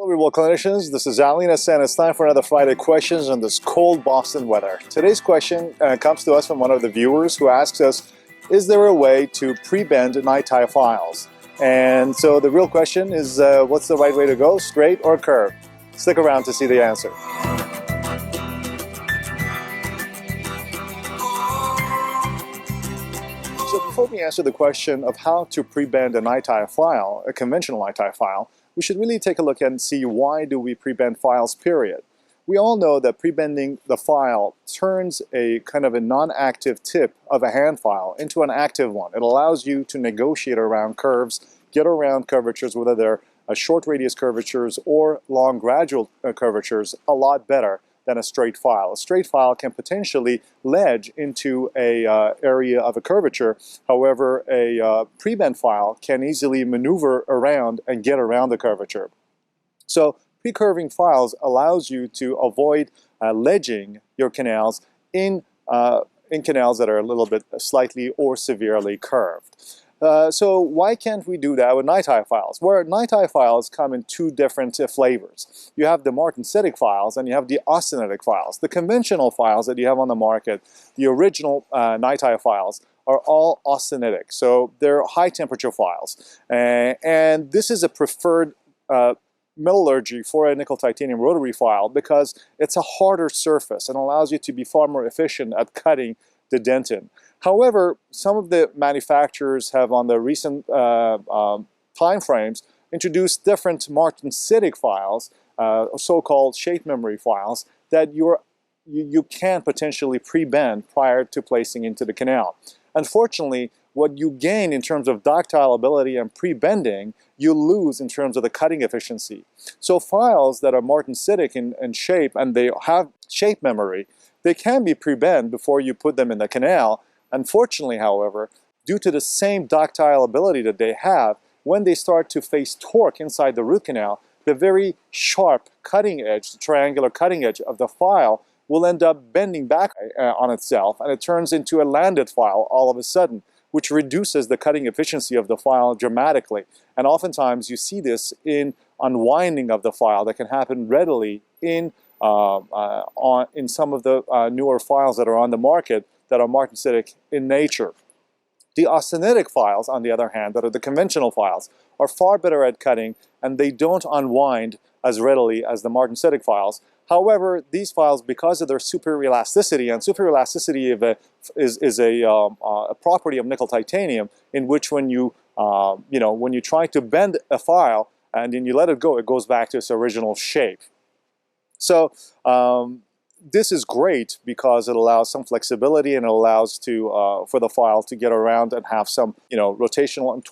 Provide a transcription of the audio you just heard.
Hello, Real clinicians. This is Alinas, and it's time for another Friday Questions on this cold Boston weather. Today's question comes to us from one of the viewers who asks us, is there a way to pre-bend NiTi files? And so the real question is, what's the right way to go, straight or curved? Stick around to see the answer. So before we answer the question of how to pre-bend a NiTi file, a conventional NiTi file, we should really take a look and see why do we pre-bend files, period. We all know that pre-bending the file turns a kind of a non-active tip of a hand file into an active one. It allows you to negotiate around curves, get around curvatures, whether they're short radius curvatures or long gradual curvatures, a lot better than a straight file. A straight file can potentially ledge into a area of a curvature. However, a pre-bend file can easily maneuver around and get around the curvature. So pre-curving files allows you to avoid ledging your canals in canals that are a little bit slightly or severely curved. So why can't we do that with NiTi files? Where NiTi files come in two different flavors. You have the martensitic files and you have the austenitic files. The conventional files that you have on the market, the original NiTi files, are all austenitic. So they're high temperature files. And this is a preferred metallurgy for a nickel titanium rotary file because it's a harder surface and allows you to be far more efficient at cutting the dentin. However, some of the manufacturers have on the recent time frames introduced different martensitic files, so-called shape memory files, that you can potentially pre-bend prior to placing into the canal. Unfortunately, what you gain in terms of ductile ability and pre-bending, you lose in terms of the cutting efficiency. So files that are martensitic in shape and they have shape memory, they can be pre-bent before you put them in the canal. Unfortunately, however, due to the same ductile ability that they have, when they start to face torque inside the root canal, the very sharp cutting edge, the triangular cutting edge of the file will end up bending back on itself, and it turns into a landed file all of a sudden, which reduces the cutting efficiency of the file dramatically. And oftentimes you see this in unwinding of the file that can happen readily in some of the newer files that are on the market that are martensitic in nature. The austenitic files, on the other hand, that are the conventional files, are far better at cutting and they don't unwind as readily as the martensitic files. However, these files, because of their superior elasticity, and superior elasticity is a property of nickel titanium, in which when you try to bend a file and then you let it go, it goes back to its original shape. So this is great because it allows some flexibility and it allows for the file to get around and have some rotational and